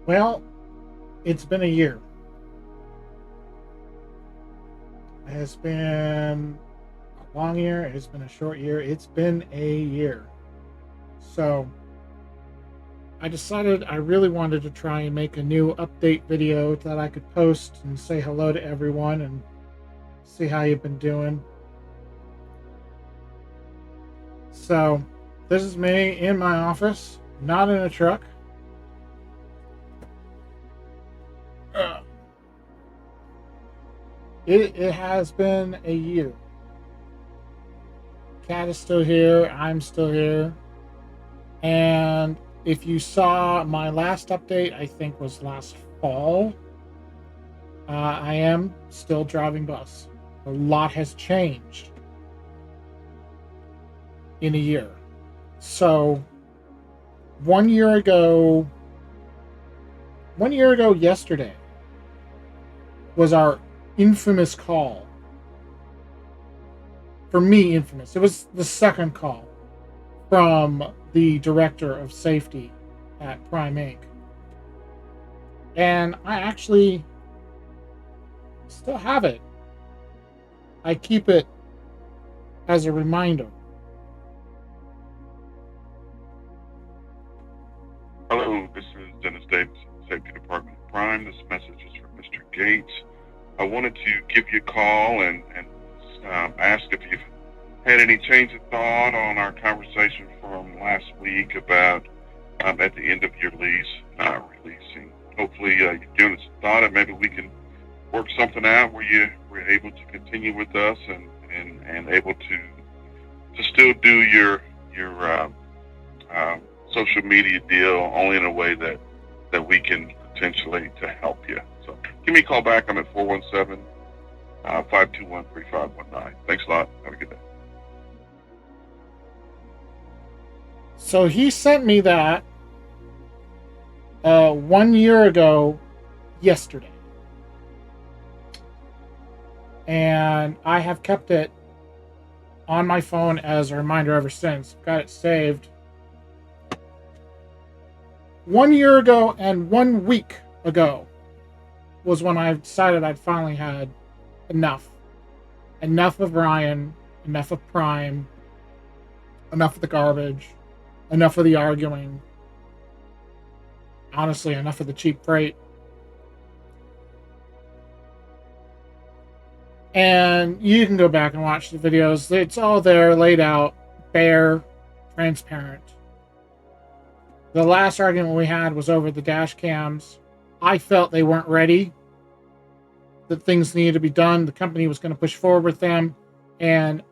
Well, it's been a year. It has been a long year. It has been a short year. It's been a year. So I decided I really wanted to try and make a new update video that I could post and say hello to everyone and see how you've been doing. So this is me in my office, not in a truck. Uh, it has been a year. Cat is still here. I'm still here. And if you saw my last update, I think was last fall, I am still driving bus. A lot has changed in a year. So 1 year ago, 1 year ago yesterday was our infamous call. For me, infamous. It was the second call from the director of safety at Prime Inc. And I actually still have it. I keep it as a reminder. Hello, this is Dennis Davis, Safety Department of Prime. This message is from Mr. Gates. I wanted to give you a call and ask if you've had any change of thought on our conversation from last week about at the end of your lease releasing. Hopefully you've given it some thought and maybe we can work something out where you were able to continue with us and able to still do your social media deal only in a way that we can potentially to help you. So give me a call back. I'm at 417-521-3519. Thanks a lot. Have a good day. So he sent me that 1 year ago yesterday. And I have kept it on my phone as a reminder ever since. Got it saved. 1 year ago and 1 week ago was when I decided I'd finally had enough. Enough of Ryan, enough of Prime, enough of the garbage, enough of the arguing. Honestly, enough of the cheap freight. And you can go back and watch the videos. It's all there, laid out, bare, transparent. The last argument we had was over the dash cams. I felt they weren't ready, that things needed to be done. The company was going to push forward with them, and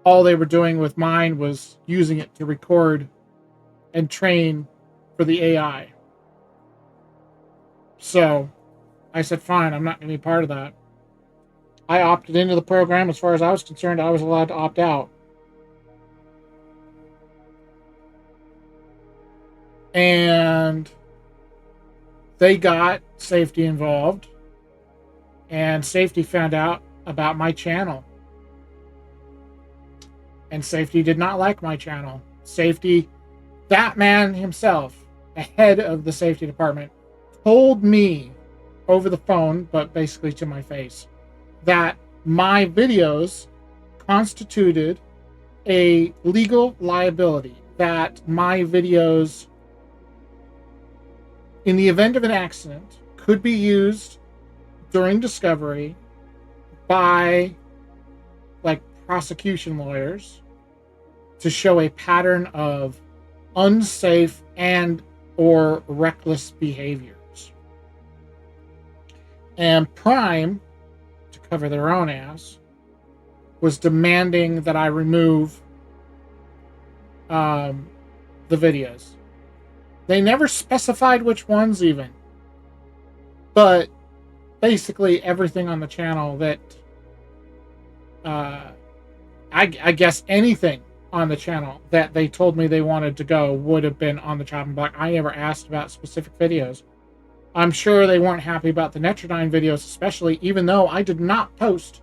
all they were doing with mine was using it to record and train for the AI. So I said, fine, I'm not going to be part of that. I opted into the program. As far as I was concerned, I was allowed to opt out. And they got safety involved, and safety found out about my channel. And safety did not like my channel. Safety, that man himself, the head of the safety department, told me over the phone, but basically to my face, that my videos constituted a legal liability, that my videos, in the event of an accident, could be used during discovery by prosecution lawyers to show a pattern of unsafe and or reckless behaviors. And Prime, to cover their own ass, was demanding that I remove the videos. They never specified which ones even. But basically everything on the channel that I guess anything on the channel that they told me they wanted to go would have been on the chopping block. I never asked about specific videos. I'm sure they weren't happy about the Netrodyne videos, especially, even though I did not post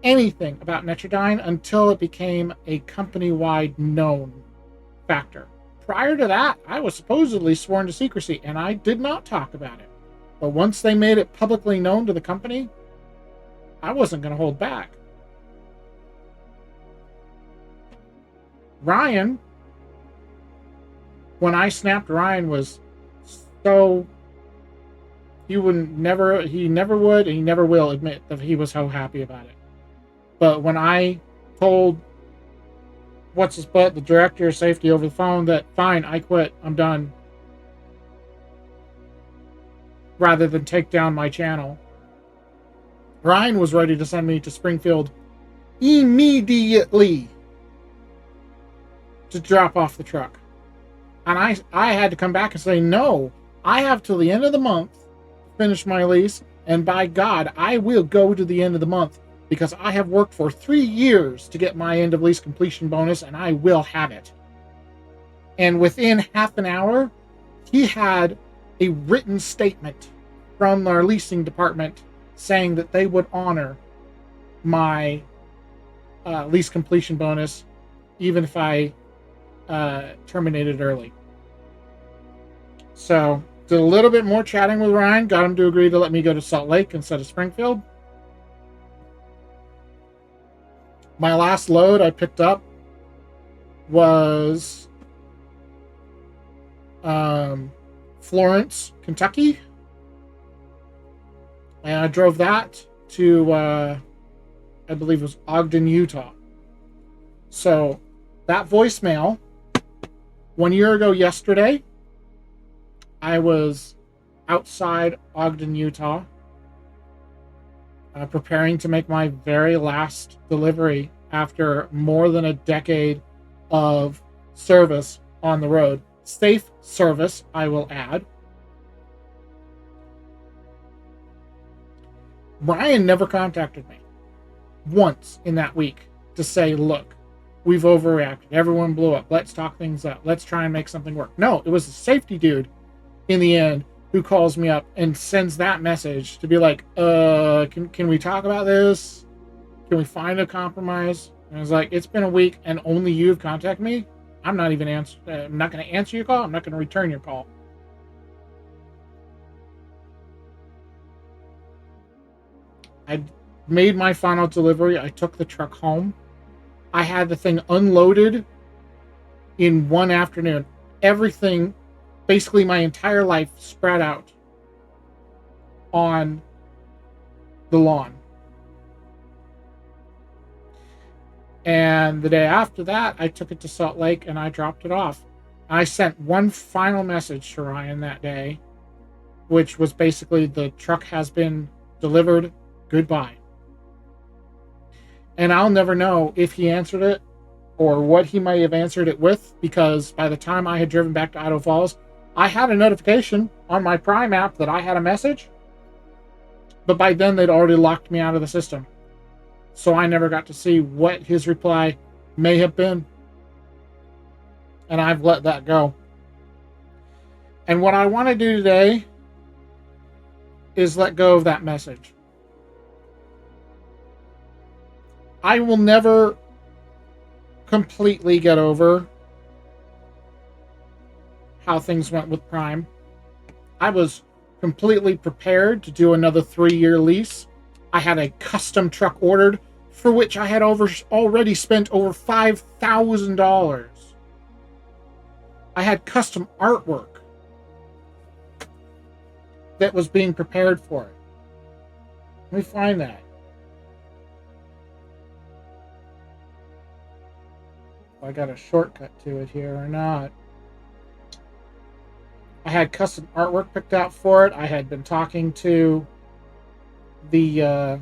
anything about Netrodyne until it became a company-wide known factor. prior to that, I was supposedly sworn to secrecy, and I did not talk about it. But once they made it publicly known to the company, I wasn't going to hold back. Ryan, when I snapped Ryan, was so... he never would, and he never will admit that he was so happy about it. But when I told the director of safety over the phone, that fine, I quit, I'm done, rather than take down my channel, Ryan was ready to send me to Springfield immediately to drop off the truck. And I had to come back and say, no, I have till the end of the month to finish my lease, and by God, I will go to the end of the month, because I have worked for 3 years to get my end of lease completion bonus, and I will have it. And within half an hour, he had a written statement from our leasing department saying that they would honor my lease completion bonus even if I terminated early. So did a little bit more chatting with Ryan, got him to agree to let me go to Salt Lake instead of Springfield. My last load I picked up was Florence, Kentucky. And I drove that to, I believe it was Ogden, Utah. So that voicemail, 1 year ago yesterday, I was outside Ogden, Utah, preparing to make my very last delivery after more than a decade of service on the road. Safe service, I will add. Ryan never contacted me once in that week to say, look, we've overreacted. Everyone blew up. Let's talk things up. Let's try and make something work. No, it was the safety dude in the end who calls me up and sends that message to be like, can we talk about this? Can we find a compromise? And I was like, it's been a week and only you've contacted me. I'm not going to answer your call. I'm not going to return your call. I made my final delivery. I took the truck home. I had the thing unloaded in one afternoon. Everything, basically my entire life, spread out on the lawn. And the day after that, I took it to Salt Lake and I dropped it off. I sent one final message to Ryan that day, which was basically, the truck has been delivered. Goodbye. And I'll never know if he answered it or what he might have answered it with, because by the time I had driven back to Idaho Falls, I had a notification on my Prime app that I had a message, but by then they'd already locked me out of the system. So I never got to see what his reply may have been. And I've let that go. And what I want to do today is let go of that message. I will never completely get over how things went with Prime. I was completely prepared to do another 3-year lease. I had a custom truck ordered for which I had already spent over $5,000. I had custom artwork that was being prepared for it. Let me find that. If I got a shortcut to it here or not. I had custom artwork picked out for it. I had been talking to the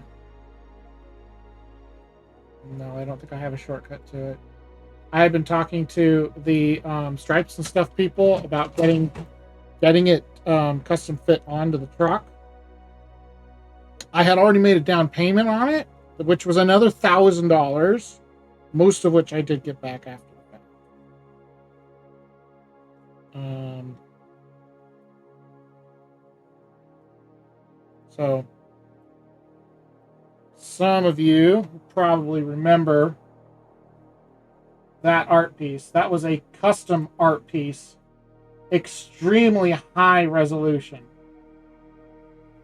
no, I don't think I have a shortcut to it. I had been talking to the Stripes and Stuff people about getting it custom fit onto the truck. I had already made a down payment on it, which was another $1,000, most of which I did get back after the fact. So some of you probably remember that art piece. That was a custom art piece, extremely high resolution,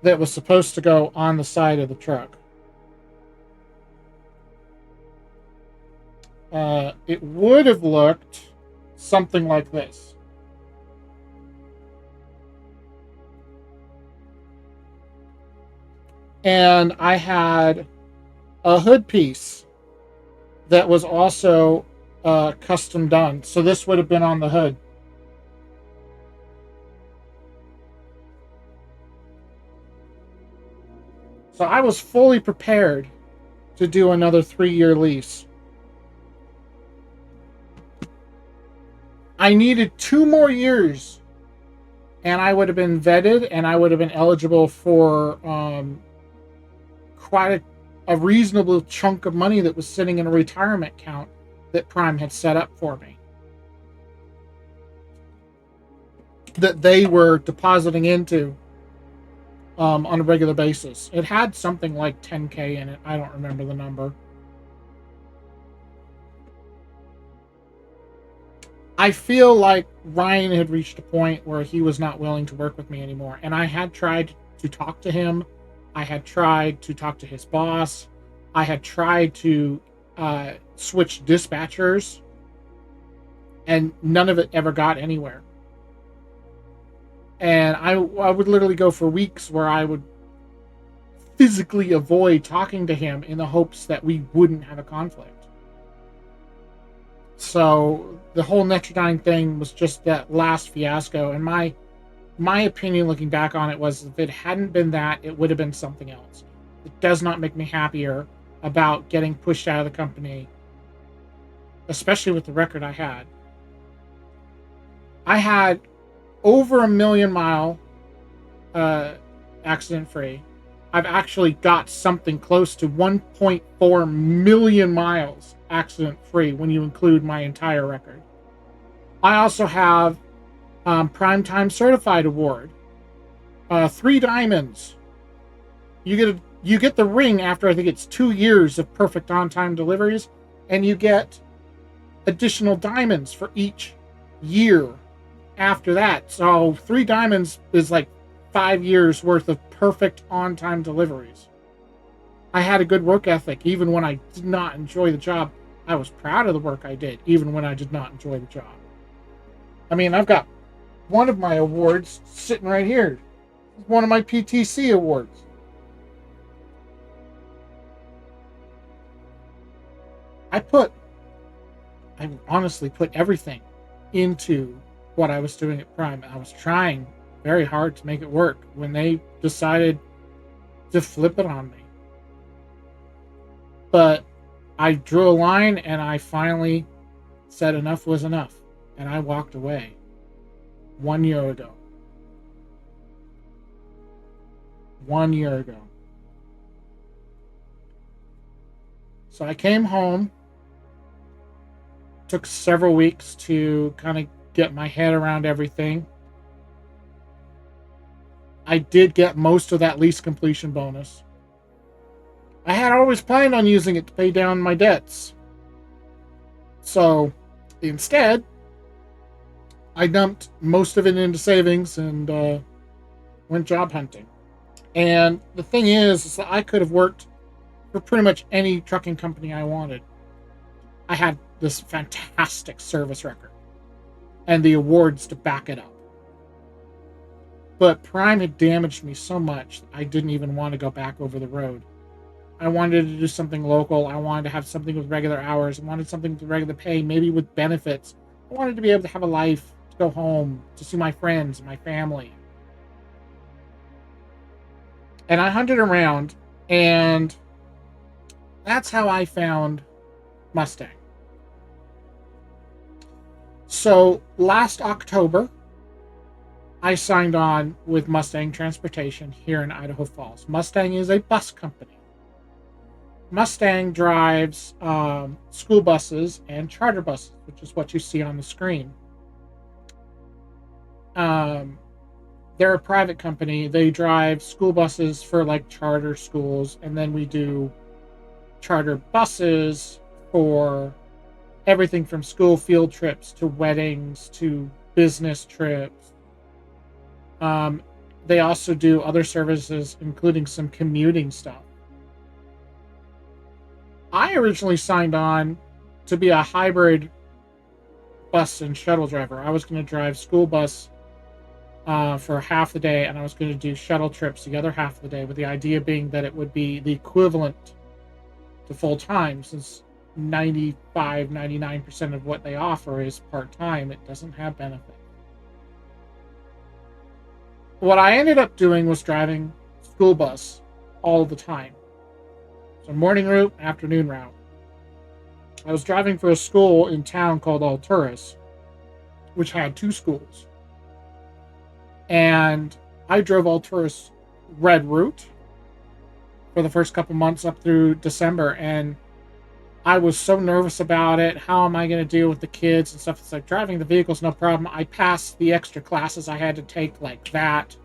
that was supposed to go on the side of the truck. It would have looked something like this. And I had a hood piece that was also custom done. So this would have been on the hood. So I was fully prepared to do another 3-year lease. I needed 2 more years, and I would have been vetted, and I would have been eligible for quite a reasonable chunk of money that was sitting in a retirement account that Prime had set up for me, that they were depositing into on a regular basis. It had something like $10K in it. I don't remember the number. I feel like Ryan had reached a point where he was not willing to work with me anymore. And I had tried to talk to him. I had tried to talk to his boss. I had tried to switch dispatchers. And none of it ever got anywhere. And I would literally go for weeks where I would physically avoid talking to him in the hopes that we wouldn't have a conflict. So the whole Netrodyne thing was just that last fiasco. And my opinion looking back on it was, if it hadn't been that, it would have been something else. It does not make me happier about getting pushed out of the company, especially with the record I had. I had over 1 million mile accident free. I've actually got something close to 1.4 million miles accident free when you include my entire record. I also have Primetime Certified Award, 3 diamonds. You get the ring after I think it's 2 years of perfect on-time deliveries, and you get additional diamonds for each year after that. So 3 diamonds is like 5 years worth of perfect on-time deliveries. I had a good work ethic even when I did not enjoy the job. I was proud of the work I did even when I did not enjoy the job. I mean, I've got one of my awards sitting right here. One of my PTC awards. I honestly put everything into what I was doing at Prime. I was trying very hard to make it work when they decided to flip it on me. But I drew a line, and I finally said enough was enough, and I walked away 1 year ago. 1 year ago. So I came home. Took several weeks to kind of get my head around everything. I did get most of that lease completion bonus. I had always planned on using it to pay down my debts. So instead, I dumped most of it into savings and went job hunting. And the thing is that I could have worked for pretty much any trucking company I wanted. I had this fantastic service record and the awards to back it up. But Prime had damaged me so much that I didn't even want to go back over the road. I wanted to do something local. I wanted to have something with regular hours. I wanted something with regular pay, maybe with benefits. I wanted to be able to have a life, to go home, to see my friends, my family. And I hunted around, and that's how I found Mustang. So last October, I signed on with Mustang Transportation here in Idaho Falls. Mustang is a bus company. Mustang drives school buses and charter buses, which is what you see on the screen. They're a private company. They drive school buses for like charter schools, and then we do charter buses for everything from school field trips to weddings to business trips. Um, they also do other services, including some commuting stuff. I originally signed on to be a hybrid bus and shuttle driver. I was going to drive school bus for half the day, and I was going to do shuttle trips the other half of the day, with the idea being that it would be the equivalent to full time, since 99% of what they offer is part time. It doesn't have benefits. What I ended up doing was driving school bus all the time. So morning route, afternoon route. I was driving for a school in town called Alturas, which had 2 schools. And I drove Alturas red route for the first couple months up through December, and I was so nervous about it. How am I going to deal with the kids and stuff? It's like, driving the vehicle's no problem. I passed the extra classes I had to take, like that.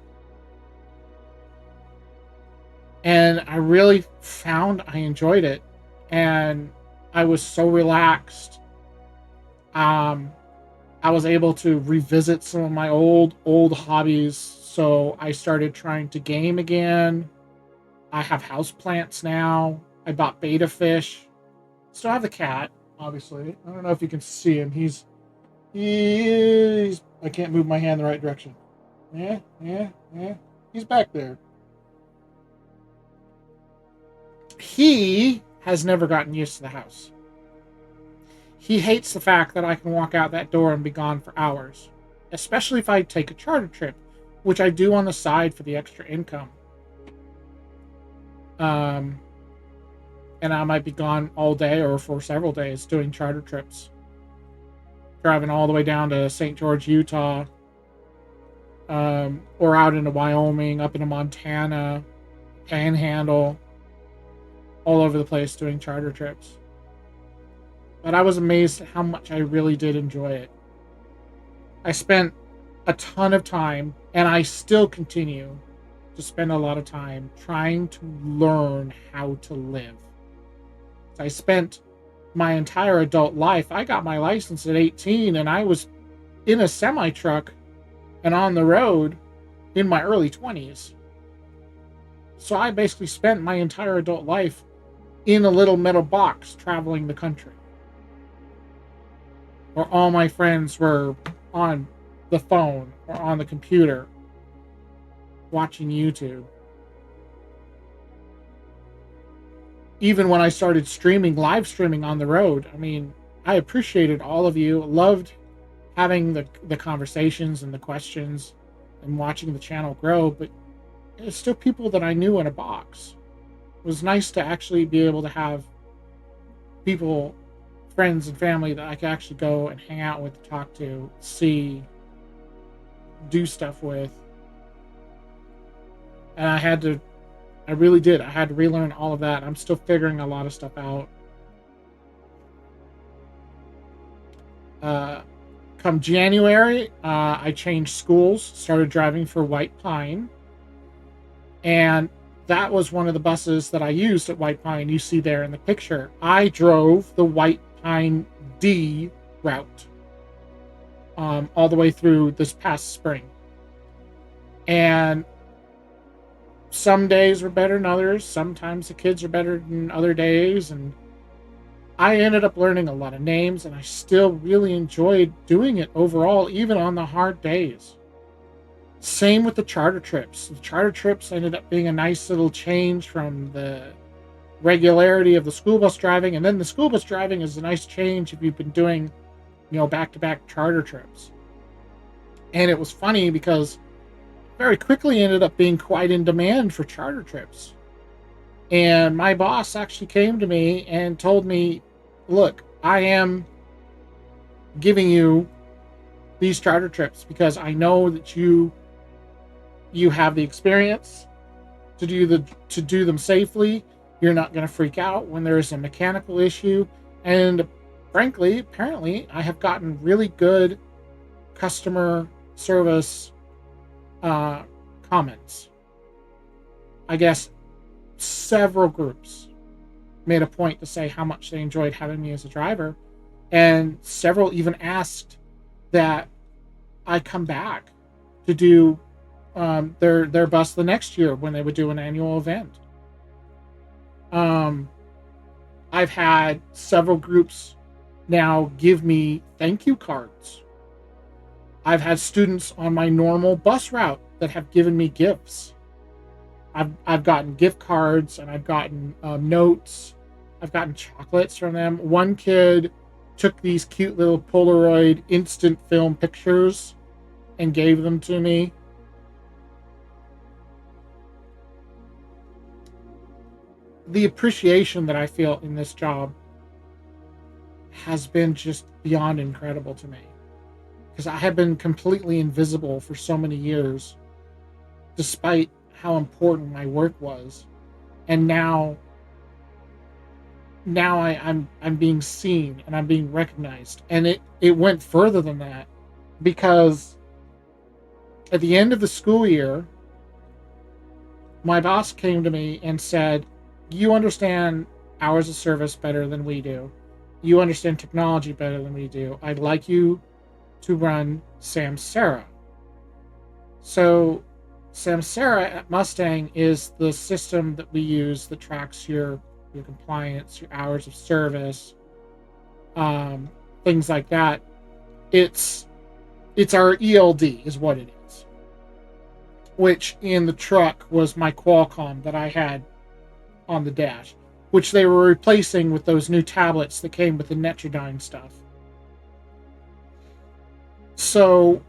And I really found I enjoyed it. And I was so relaxed. I was able to revisit some of my old hobbies. So I started trying to game again. I have houseplants now. I bought betta fish. Still have the cat, obviously. I don't know if you can see him. He's I can't move my hand the right direction. Yeah. He's back there. He has never gotten used to the house. He hates the fact that I can walk out that door and be gone for hours, especially if I take a charter trip, which I do on the side for the extra income. And I might be gone all day or for several days doing charter trips. Driving all the way down to St. George, Utah, or out into Wyoming, up into Montana, Panhandle, all over the place doing charter trips. But I was amazed at how much I really did enjoy it. I spent a ton of time, and I still continue to spend a lot of time trying to learn how to live. I spent my entire adult life. I got my license at 18, and I was in a semi truck and on the road in my early 20s. So I basically spent my entire adult life in a little metal box traveling the country, where all my friends were on the phone or on the computer watching YouTube. Even when I started live streaming on the road, I mean, I appreciated all of you, loved having the conversations and the questions and watching the channel grow, but it's still people that I knew in a box. It was nice to actually be able to have people, friends and family that I could actually go and hang out with, talk to, see, do stuff with. And I really did. I had to relearn all of that. I'm still figuring a lot of stuff out. Come January, I changed schools, started driving for White Pine. And that was one of the buses that I used at White Pine. You see there in the picture. I drove the White Pine D route all the way through this past spring. And some days were better than others. Sometimes the kids are better than other days. And I ended up learning a lot of names, and I still really enjoyed doing it overall, even on the hard days. Same with the charter trips. The charter trips ended up being a nice little change from the regularity of the school bus driving. And then the school bus driving is a nice change if you've been doing, back-to-back charter trips. And it was funny because very quickly ended up being quite in demand for charter trips. And my boss actually came to me and told me, look, I am giving you these charter trips because I know that you have the experience to do them safely. You're not going to freak out when there's a mechanical issue. And frankly, apparently, I have gotten really good customer service comments. I guess several groups made a point to say how much they enjoyed having me as a driver. And several even asked that I come back to do their bus the next year when they would do an annual event. I've had several groups now give me thank you cards. I've had students on my normal bus route that have given me gifts. I've gotten gift cards, and I've gotten notes. I've gotten chocolates from them. One kid took these cute little Polaroid instant film pictures and gave them to me. The appreciation that I feel in this job has been just beyond incredible to me, because I have been completely invisible for so many years, despite how important my work was. And now I'm being seen and I'm being recognized. And it went further than that, because at the end of the school year, my boss came to me and said, "You understand hours of service better than we do. You understand technology better than we do. I'd like you to run Samsara." So Samsara at Mustang is the system that we use that tracks your compliance, your hours of service, things like that. It's our ELD is what it is, which in the truck was my Qualcomm that I had on the dash, which they were replacing with those new tablets that came with the Netrodyne stuff. So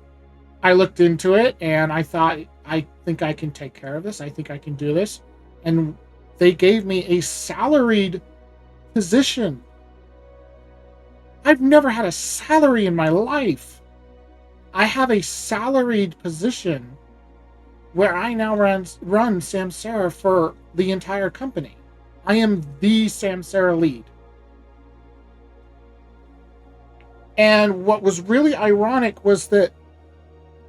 I looked into it and I thought, I think I can take care of this. I think I can do this. And they gave me a salaried position. I've never had a salary in my life. I have a salaried position where I now run Samsara for the entire company. I am the Samsara lead. And what was really ironic was that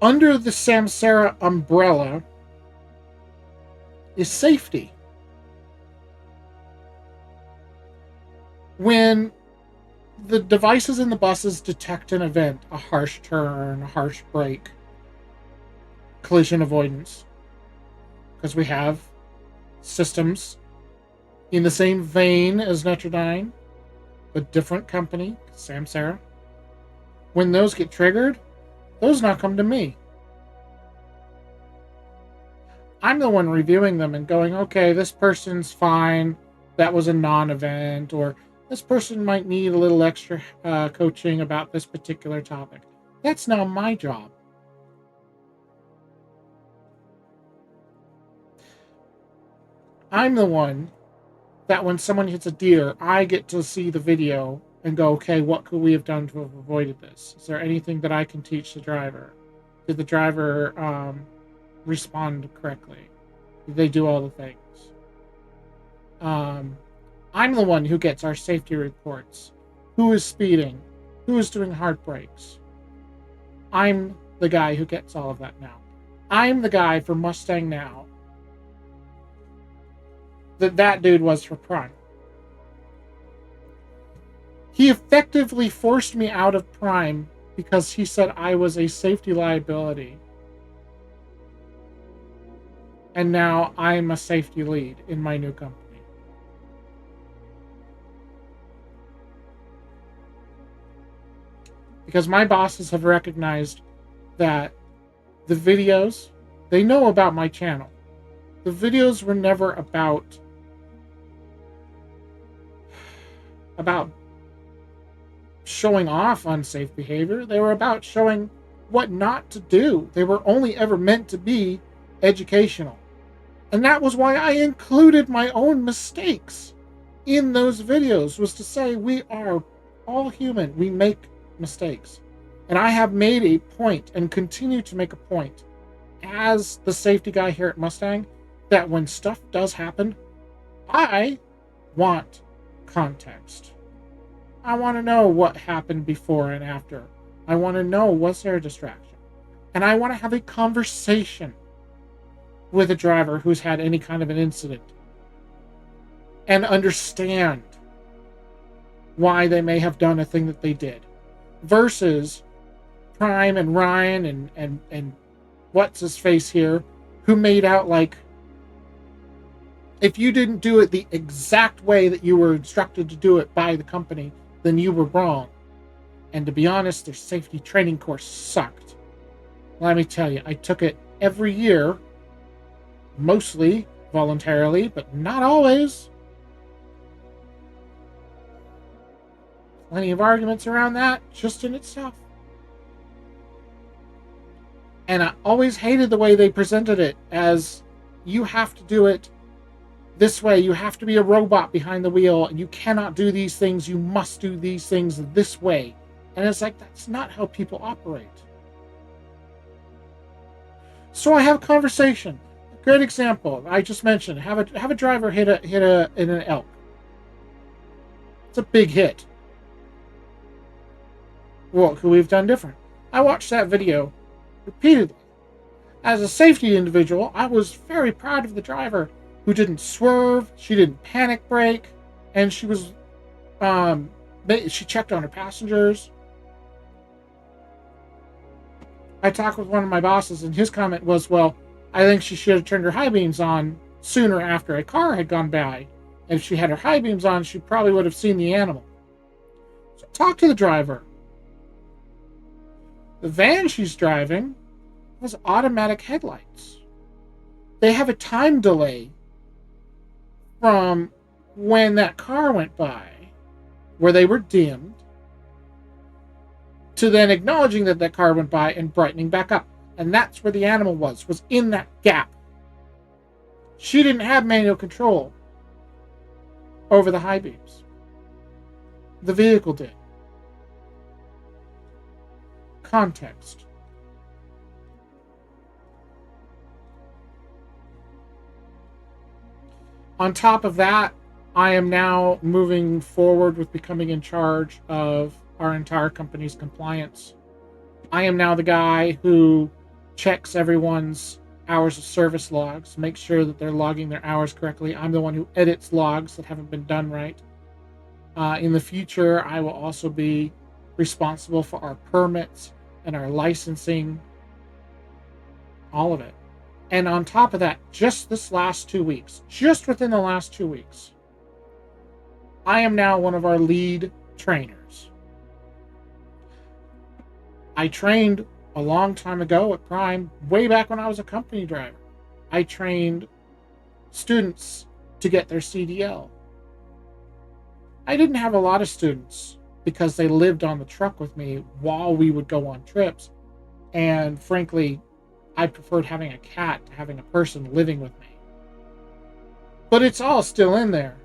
under the Samsara umbrella is safety. When the devices in the buses detect an event, a harsh turn, a harsh brake, collision avoidance, because we have systems in the same vein as Netrodyne, but different company, Samsara. When those get triggered, those now come to me. I'm the one reviewing them and going, okay, this person's fine. That was a non-event. Or this person might need a little extra coaching about this particular topic. That's now my job. I'm the one that when someone hits a deer, I get to see the video and go, okay, what could we have done to have avoided this? Is there anything that I can teach the driver? Did the driver respond correctly? Did they do all the things? I'm the one who gets our safety reports. Who is speeding? Who is doing hard brakes? I'm the guy who gets all of that now. I'm the guy for Mustang now that dude was for Prime. He effectively forced me out of Prime because he said I was a safety liability. And now I'm a safety lead in my new company. Because my bosses have recognized that the videos, they know about my channel. The videos were never about showing off unsafe behavior. They were about showing what not to do. They were only ever meant to be educational. And that was why I included my own mistakes in those videos, was to say we are all human. We make mistakes. And I have made a point and continue to make a point as the safety guy here at Mustang that when stuff does happen, I want context. I want to know what happened before and after. I want to know, was there a distraction? And I want to have a conversation with a driver who's had any kind of an incident and understand why they may have done a thing that they did. Versus Prime and Ryan and what's his face here, who made out like if you didn't do it the exact way that you were instructed to do it by the company, then you were wrong. And to be honest, their safety training course sucked. Let me tell you, I took it every year, mostly voluntarily, but not always. Plenty of arguments around that, just in itself. And I always hated the way they presented it as you have to do it this way. You have to be a robot behind the wheel, and you cannot do these things. You must do these things this way. And it's like, that's not how people operate. So I have a conversation. A great example I just mentioned. Have a driver hit an elk. It's a big hit. What could we have done different? I watched that video repeatedly. As a safety individual, I was very proud of the driver who didn't swerve, she didn't panic brake, and she was she checked on her passengers. I talked with one of my bosses, and his comment was, well, I think she should have turned her high beams on sooner after a car had gone by. And if she had her high beams on, she probably would have seen the animal. So talk to the driver. The van she's driving has automatic headlights. They have a time delay from when that car went by, where they were dimmed, to then acknowledging that that car went by and brightening back up. And that's where the animal was in that gap. She didn't have manual control over the high beams. The vehicle did. Context. On top of that, I am now moving forward with becoming in charge of our entire company's compliance. I am now the guy who checks everyone's hours of service logs, makes sure that they're logging their hours correctly. I'm the one who edits logs that haven't been done right. In the future, I will also be responsible for our permits and our licensing, all of it. And on top of that, just this last 2 weeks, just within the last 2 weeks, I am now one of our lead trainers. I trained a long time ago at Prime, way back when I was a company driver. I trained students to get their CDL. I didn't have a lot of students because they lived on the truck with me while we would go on trips. And frankly, I preferred having a cat to having a person living with me. But it's all still in there.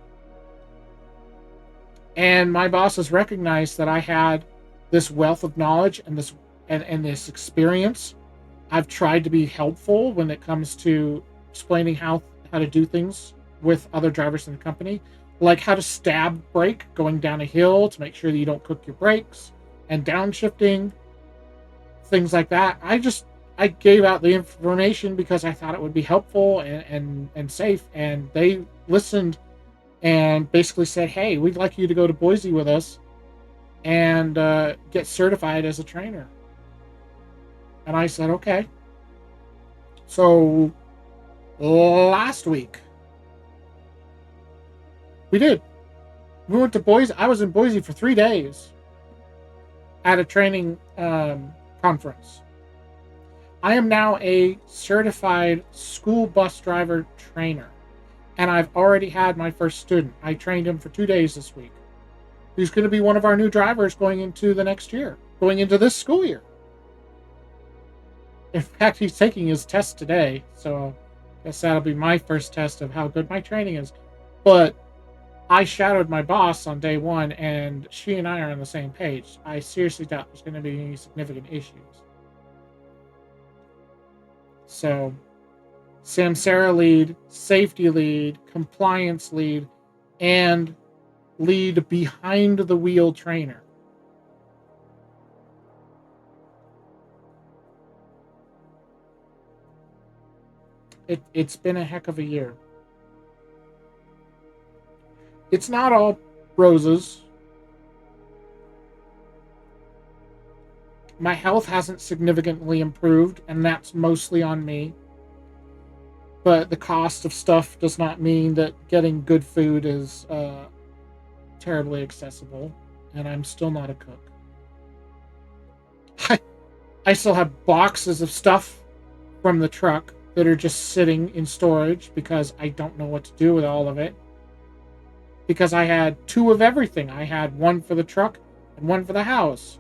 And my bosses recognized that I had this wealth of knowledge and this experience. I've tried to be helpful when it comes to explaining how to do things with other drivers in the company, like how to stab brake going down a hill to make sure that you don't cook your brakes, and downshifting, things like that. I gave out the information because I thought it would be helpful and safe, and they listened and basically said, hey, we'd like you to go to Boise with us and get certified as a trainer. And I said, okay. So last week, we did. We went to Boise. I was in Boise for 3 days at a training conference. I am now a certified school bus driver trainer. And I've already had my first student. I trained him for 2 days this week. He's going to be one of our new drivers going into the next year, going into this school year. In fact, he's taking his test today, so I guess that'll be my first test of how good my training is. But I shadowed my boss on day one, and she and I are on the same page. I seriously doubt there's going to be any significant issues. So, Samsara lead, safety lead, compliance lead, and lead behind the wheel trainer. It's been a heck of a year. It's not all roses. My health hasn't significantly improved, and that's mostly on me. But the cost of stuff does not mean that getting good food is terribly accessible, and I'm still not a cook. I still have boxes of stuff from the truck that are just sitting in storage because I don't know what to do with all of it. Because I had two of everything. I had one for the truck and one for the house.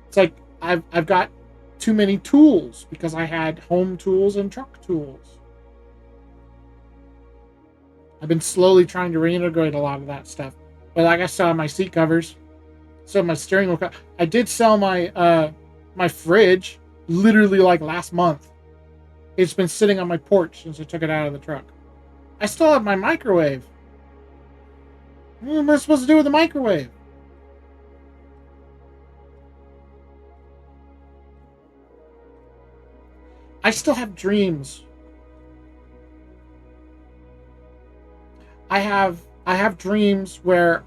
It's like I've got too many tools because I had home tools and truck tools. I've been slowly trying to reintegrate a lot of that stuff. But like I saw my seat covers, so my steering wheel. I did sell my fridge literally like last month. It's been sitting on my porch since I took it out of the truck. I still have my microwave. What am I supposed to do with the microwave? I still have dreams. I have dreams where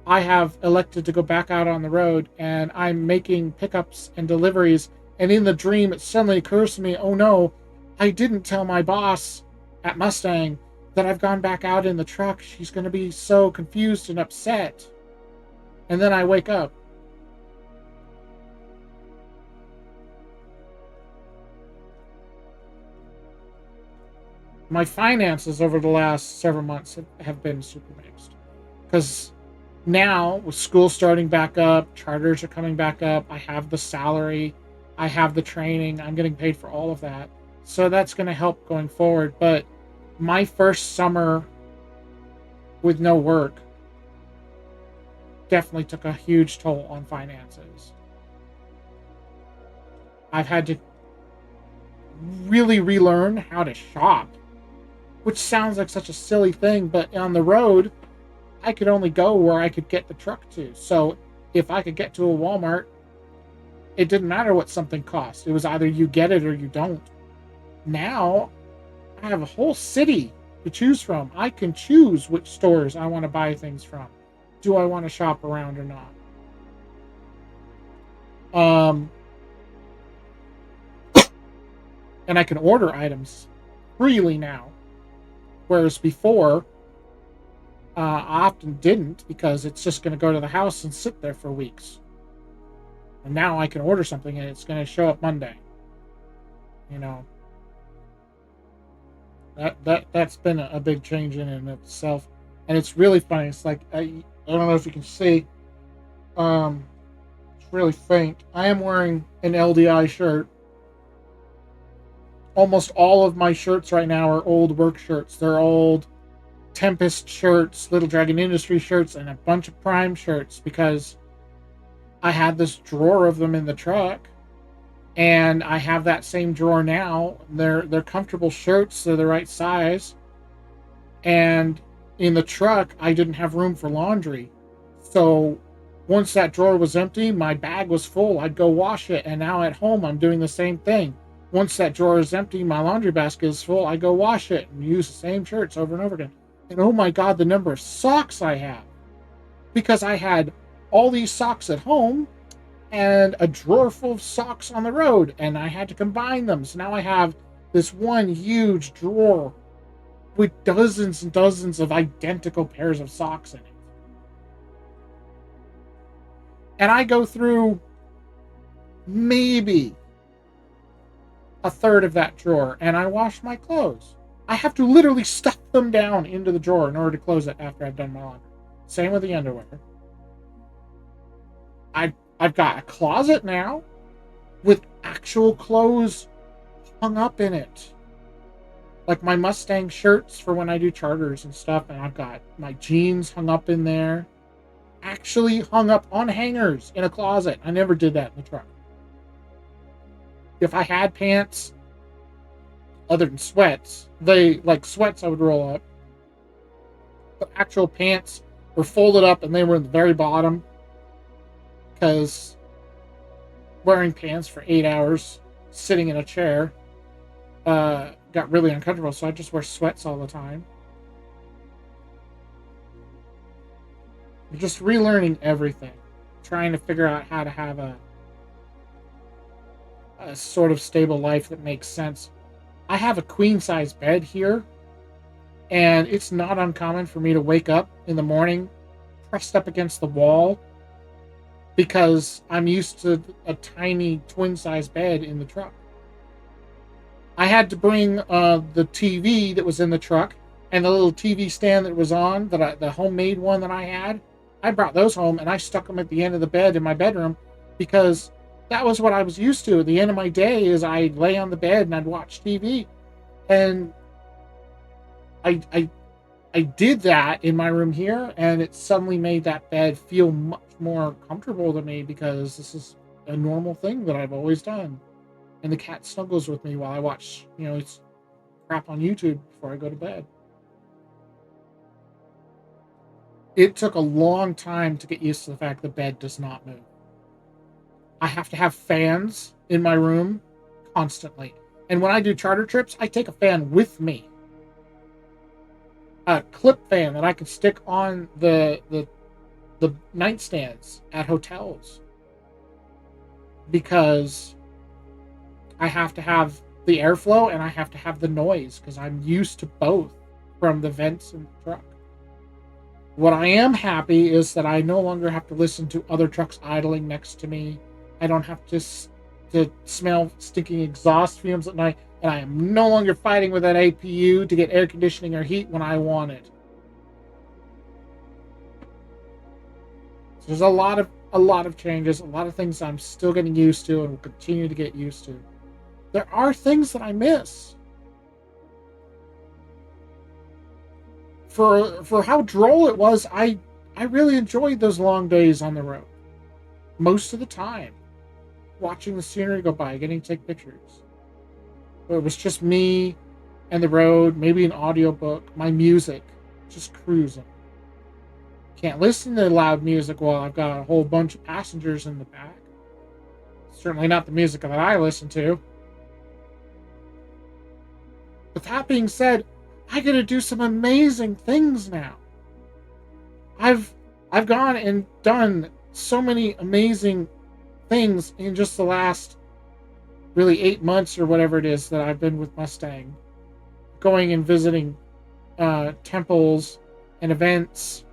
I have elected to go back out on the road and I'm making pickups and deliveries, and in the dream it suddenly occurs to me, oh no, I didn't tell my boss at Mustang that I've gone back out in the truck. She's going to be so confused and upset. And then I wake up. My finances over the last several months have been super mixed. Because now, with school starting back up, charters are coming back up, I have the salary, I have the training, I'm getting paid for all of that. So that's going to help going forward. But my first summer with no work definitely took a huge toll on finances. I've had to really relearn how to shop, which sounds like such a silly thing, but on the road, I could only go where I could get the truck to. So if I could get to a Walmart, it didn't matter what something cost. It was either you get it or you don't. Now, I have a whole city to choose from. I can choose which stores I want to buy things from. Do I want to shop around or not? And I can order items freely now. Whereas before, I often didn't because it's just going to go to the house and sit there for weeks. And now I can order something and it's going to show up Monday. You know, that's been a big change in itself, and it's really funny. It's like I don't know if you can see. It's really faint. I am wearing an LDI shirt. Almost all of my shirts right now are old work shirts. They're old Tempest shirts, Little Dragon Industry shirts, and a bunch of Prime shirts because I had this drawer of them in the truck, and I have that same drawer now. They're comfortable shirts. They're the right size. And in the truck, I didn't have room for laundry. So once that drawer was empty, my bag was full. I'd go wash it. And now at home, I'm doing the same thing. Once that drawer is empty, my laundry basket is full. I go wash it and use the same shirts over and over again. And oh my God, the number of socks I have. Because I had all these socks at home and a drawer full of socks on the road, and I had to combine them. So now I have this one huge drawer with dozens and dozens of identical pairs of socks in it. And I go through maybe a third of that drawer, and I wash my clothes. I have to literally stuff them down into the drawer in order to close it after I've done my laundry. Same with the underwear. I've got a closet now with actual clothes hung up in it. Like my Mustang shirts for when I do charters and stuff, and I've got my jeans hung up in there. Actually hung up on hangers in a closet. I never did that in the truck. If I had pants, other than sweats, sweats I would roll up. But actual pants were folded up and they were in the very bottom. Because wearing pants for 8 hours, sitting in a chair, got really uncomfortable. So I just wear sweats all the time. I'm just relearning everything. trying to figure out how to have a sort of stable life that makes sense. I have a queen size bed here, and it's not uncommon for me to wake up in the morning pressed up against the wall because I'm used to a tiny twin size bed in the truck. I had to bring the TV that was in the truck and the little TV stand that was on, the homemade one that I had. I brought those home and I stuck them at the end of the bed in my bedroom because that was what I was used to. At the end of my day is I'd lay on the bed and I'd watch TV. And I did that in my room here, and it suddenly made that bed feel much more comfortable to me because this is a normal thing that I've always done. And the cat snuggles with me while I watch, it's crap on YouTube before I go to bed. It took a long time to get used to the fact the bed does not move. I have to have fans in my room constantly. And when I do charter trips, I take a fan with me. A clip fan that I can stick on the nightstands at hotels because I have to have the airflow and I have to have the noise because I'm used to both from the vents in the truck. What I am happy is that I no longer have to listen to other trucks idling next to me. I don't have to smell stinking exhaust fumes at night. And I am no longer fighting with that APU to get air conditioning or heat when I want it. So there's a lot of changes, a lot of things I'm still getting used to and will continue to get used to. There are things that I miss. For how droll it was, I really enjoyed those long days on the road. Most of the time. Watching the scenery go by, getting to take pictures. It was just me and the road, maybe an audiobook, my music, just cruising. Can't listen to loud music while I've got a whole bunch of passengers in the back. Certainly not the music that I listen to. With that being said, I get to do some amazing things now. I've gone and done so many amazing things in just the last really 8 months or whatever it is that I've been with Mustang, going and visiting temples and events,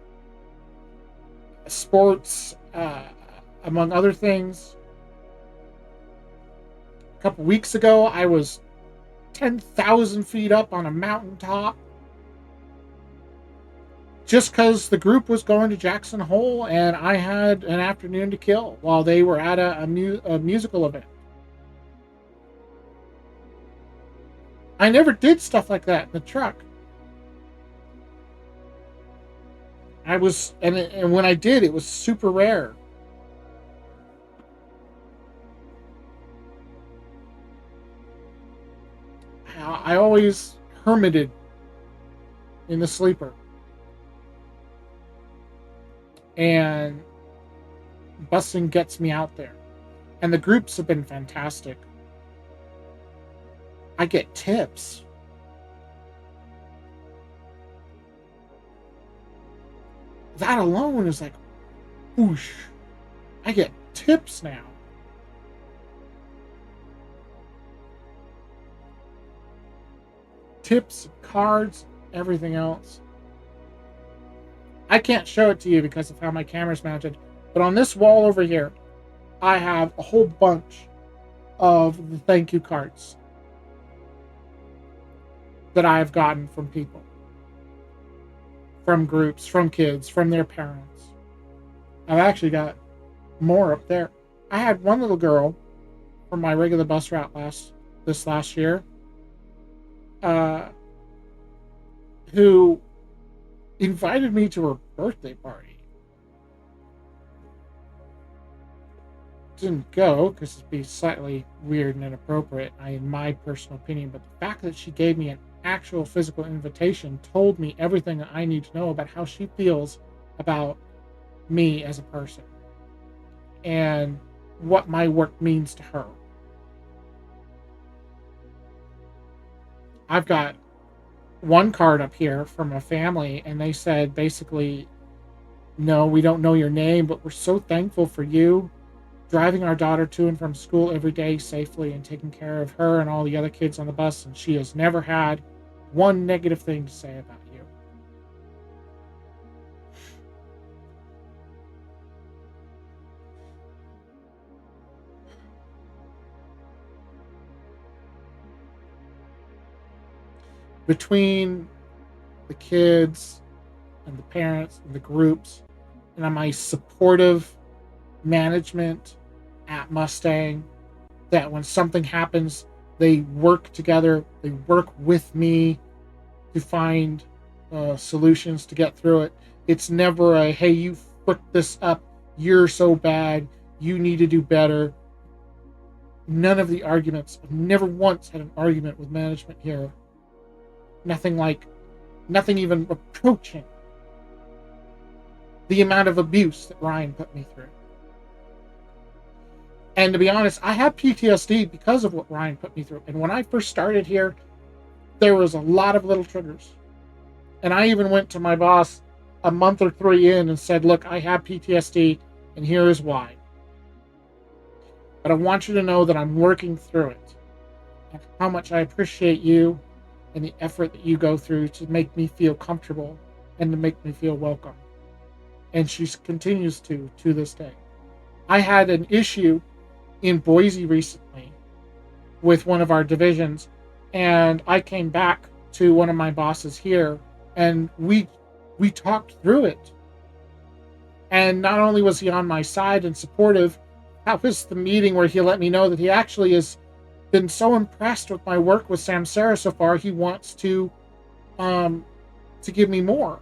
sports, among other things. A couple weeks ago, I was 10,000 feet up on a mountaintop just because the group was going to Jackson Hole and I had an afternoon to kill while they were at a musical event. I never did stuff like that in the truck. And when I did, it was super rare. I always hermited in the sleeper. And busing gets me out there. And the groups have been fantastic. I get tips. That alone is like, whoosh. I get tips now. Tips, cards, everything else. I can't show it to you because of how my camera's mounted, but on this wall over here, I have a whole bunch of the thank you cards that I've gotten from people, from groups, from kids, from their parents. I've actually got more up there. I had one little girl from my regular bus route this last year who invited me to her birthday party. Didn't go because it'd be slightly weird and inappropriate, in my personal opinion, but the fact that she gave me an actual physical invitation told me everything that I need to know about how she feels about me as a person and what my work means to her. I've got one card up here from a family, and they said basically No, we don't know your name, but we're so thankful for you driving our daughter to and from school every day safely and taking care of her and all the other kids on the bus. And she has never had one negative thing to say about you. Between the kids and the parents and the groups and my supportive management at Mustang, that when something happens, they work together, they work with me to find solutions to get through it. It's never a, hey, you fucked this up, you're so bad, you need to do better. None of the arguments, I've never once had an argument with management here. Nothing even approaching the amount of abuse that Ryan put me through. And to be honest, I have PTSD because of what Ryan put me through. And when I first started here, there was a lot of little triggers. And I even went to my boss a month or 3 in and said, look, I have PTSD, and here is why. But I want you to know that I'm working through it. And how much I appreciate you and the effort that you go through to make me feel comfortable and to make me feel welcome. And she continues to this day. I had an issue in Boise recently with one of our divisions, and I came back to one of my bosses here, and we talked through it. And not only was he on my side and supportive, that was the meeting where he let me know that he actually has been so impressed with my work with Samsara so far, he wants to give me more.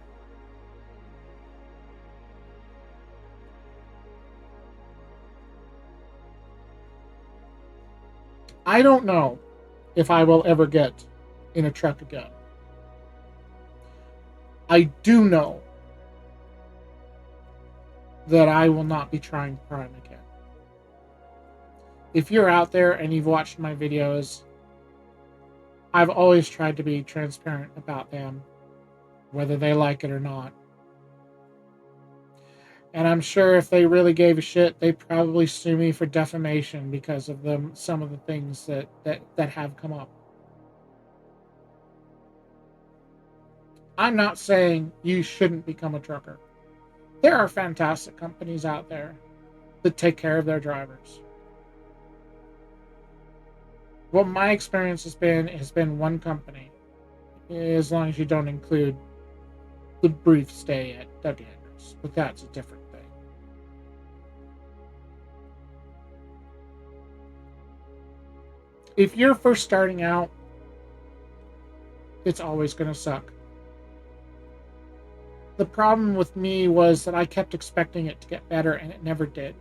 I don't know if I will ever get in a truck again. I do know that I will not be trying Prime again. If you're out there and you've watched my videos, I've always tried to be transparent about them, whether they like it or not. And I'm sure if they really gave a shit, they'd probably sue me for defamation because of some of the things that have come up. I'm not saying you shouldn't become a trucker. There are fantastic companies out there that take care of their drivers. What my experience has been one company, as long as you don't include the brief stay at Doug Andrews, but that's a different thing. If you're first starting out, it's always going to suck. The problem with me was that I kept expecting it to get better, and it never did.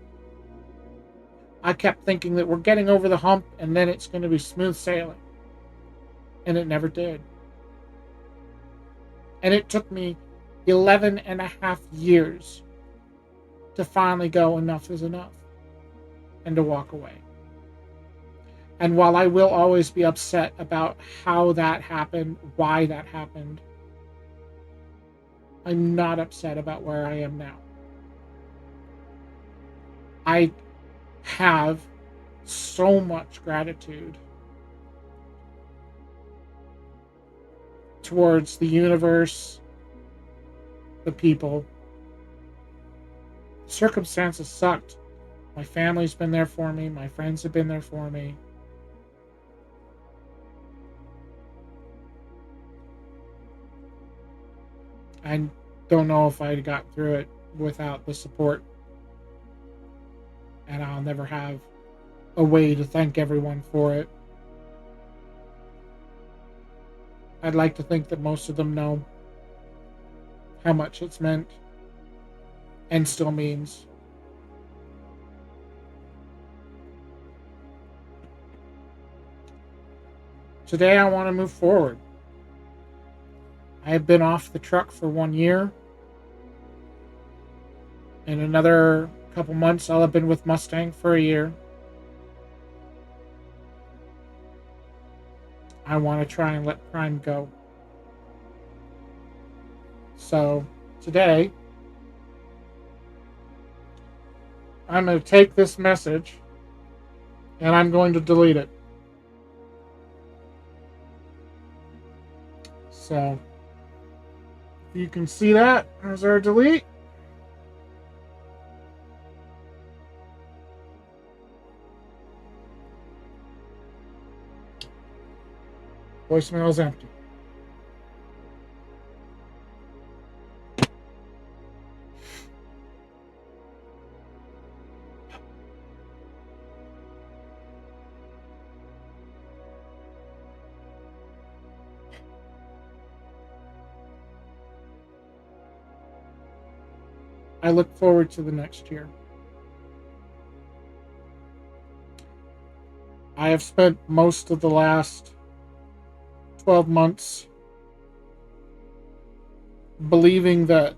I kept thinking that we're getting over the hump, and then it's going to be smooth sailing. And it never did. And it took me 11 and a half years to finally go, enough is enough, and to walk away. And while I will always be upset about how that happened, why that happened, I'm not upset about where I am now. I have so much gratitude towards the universe, the people. Circumstances sucked. My family's been there for me. My friends have been there for me. I don't know if I'd got through it without the support. And I'll never have a way to thank everyone for it. I'd like to think that most of them know how much it's meant and still means. Today I want to move forward. I have been off the truck for 1 year. In another couple months, I'll have been with Mustang for a year. I want to try and let Prime go. So, today, I'm going to take this message and I'm going to delete it. So, if you can see that as our delete. Voicemail is empty. I look forward to the next year. I have spent most of the last 12 months believing that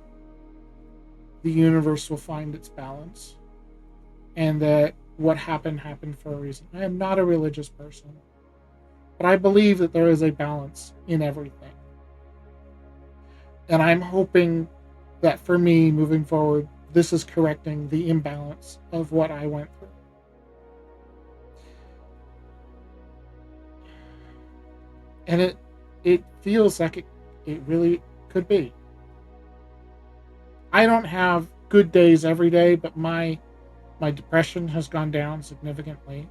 the universe will find its balance and that what happened for a reason. I am not a religious person, but I believe that there is a balance in everything. And I'm hoping that for me moving forward, this is correcting the imbalance of what I went through. And it feels like it really could be. I don't have good days every day, but my depression has gone down significantly.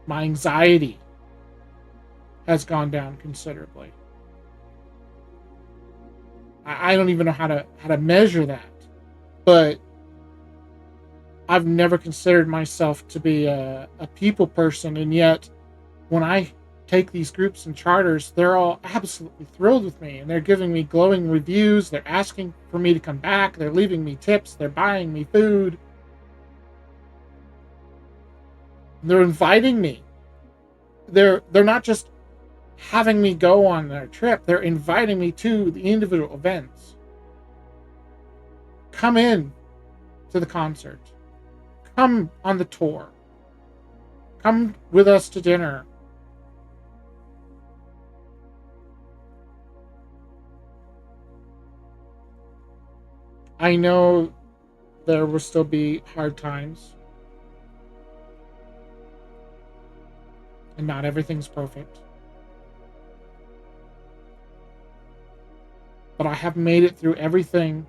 My anxiety has gone down considerably. I don't even know how to measure that, but I've never considered myself to be a people person, and yet when I take these groups and charters, they're all absolutely thrilled with me, and they're giving me glowing reviews. They're asking for me to come back. They're leaving me tips. They're buying me food. They're inviting me. They're not just having me go on their trip. They're inviting me to the individual events. Come in to the concert. Come on the tour. Come with us to dinner. I know there will still be hard times. And not everything's perfect. But I have made it through everything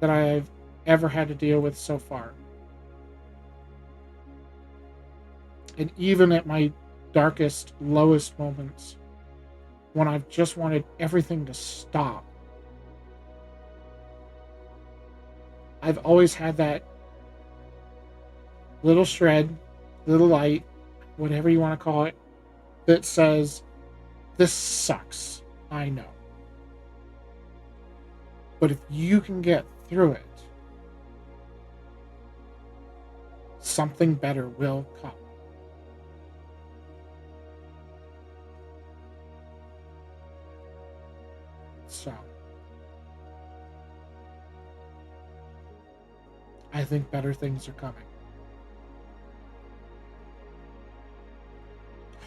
that I've ever had to deal with so far. And even at my darkest, lowest moments, when I've just wanted everything to stop, I've always had that little shred, little light, whatever you want to call it, that says, this sucks, I know. But if you can get through it, something better will come. So, I think better things are coming.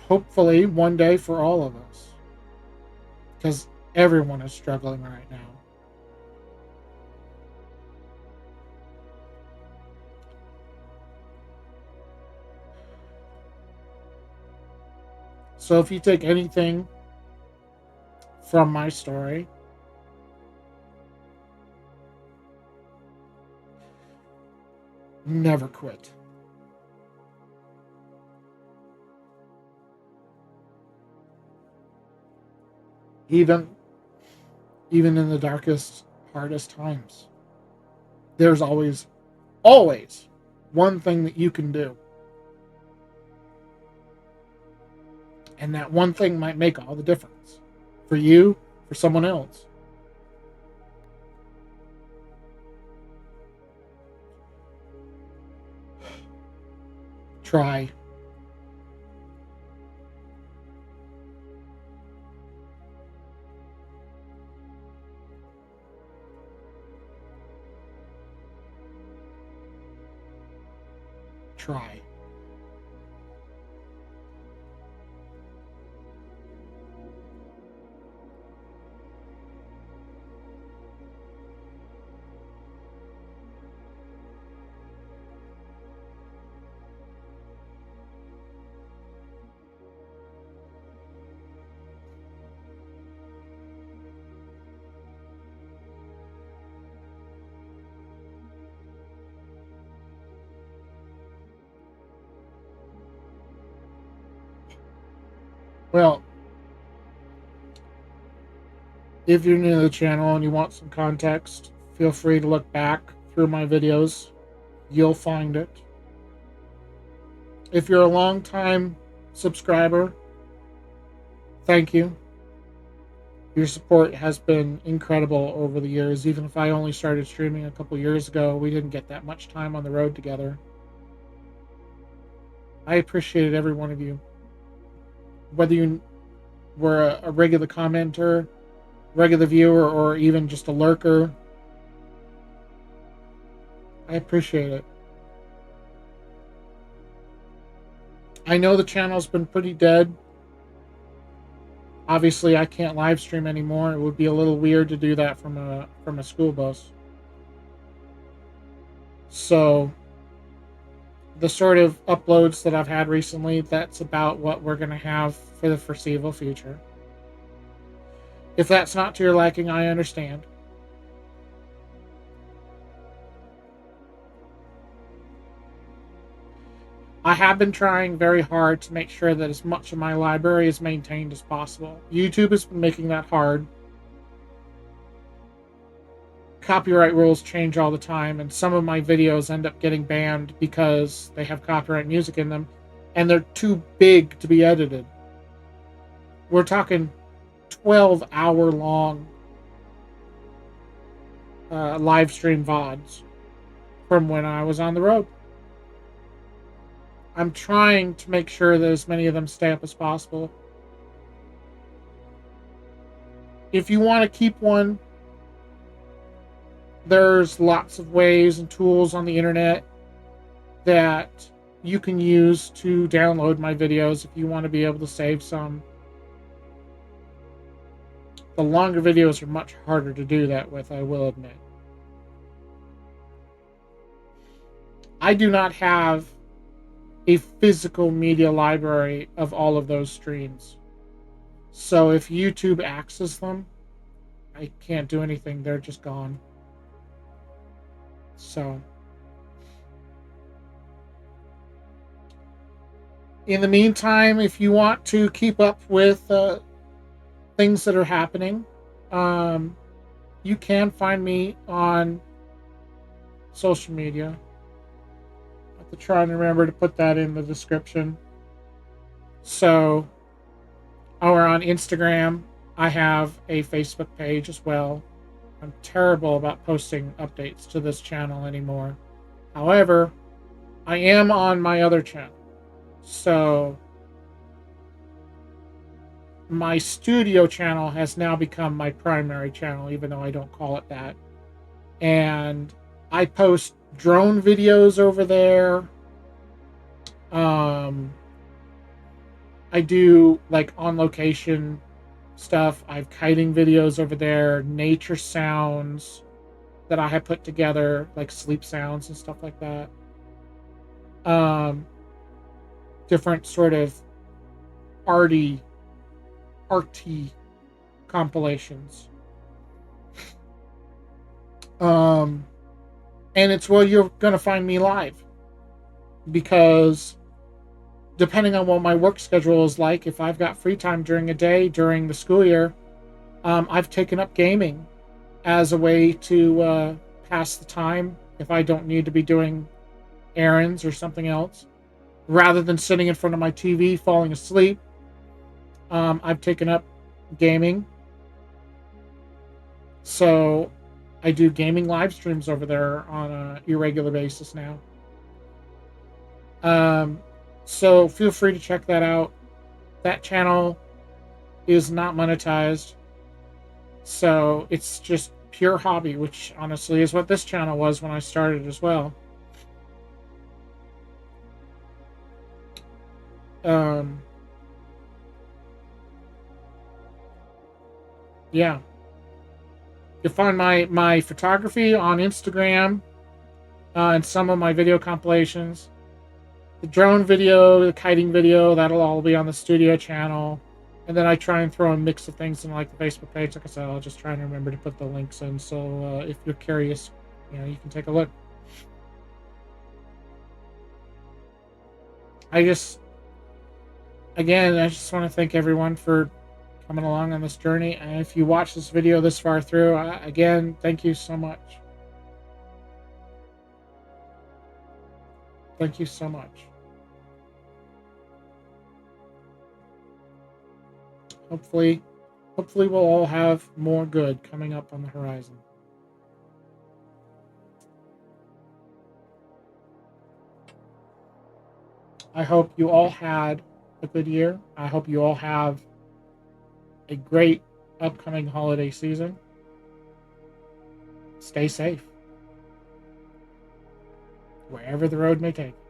Hopefully, one day for all of us. Because everyone is struggling right now. So if you take anything from my story, never quit. Even in the darkest, hardest times, there's always one thing that you can do. And that one thing might make all the difference. For you, for someone else. Try. Try. Well, if you're new to the channel and you want some context, feel free to look back through my videos. You'll find it. If you're a long-time subscriber, thank you. Your support has been incredible over the years. Even if I only started streaming a couple years ago, we didn't get that much time on the road together. I appreciated every one of you. Whether you were a regular commenter, regular viewer, or even just a lurker, I appreciate it. I know the channel's been pretty dead. Obviously, I can't live stream anymore. It would be a little weird to do that from a school bus. So, the sort of uploads that I've had recently, that's about what we're going to have for the foreseeable future. If that's not to your liking, I understand. I have been trying very hard to make sure that as much of my library is maintained as possible. YouTube has been making that hard. Copyright rules change all the time, and some of my videos end up getting banned because they have copyright music in them, and they're too big to be edited. We're talking 12-hour long live stream VODs from when I was on the road. I'm trying to make sure that as many of them stay up as possible. If you want to keep one, there's lots of ways and tools on the internet that you can use to download my videos if you want to be able to save some. The longer videos are much harder to do that with, I will admit. I do not have a physical media library of all of those streams. So if YouTube accesses them, I can't do anything. They're just gone. So, in the meantime, if you want to keep up with things that are happening, you can find me on social media. I have to try and remember to put that in the description. So, or on Instagram, I have a Facebook page as well. I'm terrible about posting updates to this channel anymore. However, I am on my other channel. So, my studio channel has now become my primary channel, even though I don't call it that. And I post drone videos over there. I do like on location stuff. I have kiting videos over there, nature sounds that I have put together, like sleep sounds and stuff like that. Different sort of arty compilations. And it's where you're gonna find me live, because depending on what my work schedule is like, if I've got free time during a day during the school year, I've taken up gaming as a way to pass the time if I don't need to be doing errands or something else. Rather than sitting in front of my TV falling asleep, I've taken up gaming. So I do gaming live streams over there on an irregular basis now. So feel free to check that out. That channel is not monetized. So it's just pure hobby, which honestly is what this channel was when I started as well. Yeah. You'll find my photography on Instagram and some of my video compilations. The drone video, the kiting video, that'll all be on the studio channel. And then I try and throw a mix of things in like the Facebook page. Like I said, I'll just try and remember to put the links in. So if you're curious, you can take a look. I just again, I just want to thank everyone for coming along on this journey. And if you watch this video this far through, again, thank you so much. Thank you so much. Hopefully we'll all have more good coming up on the horizon. I hope you all had a good year. I hope you all have a great upcoming holiday season. Stay safe, wherever the road may take you.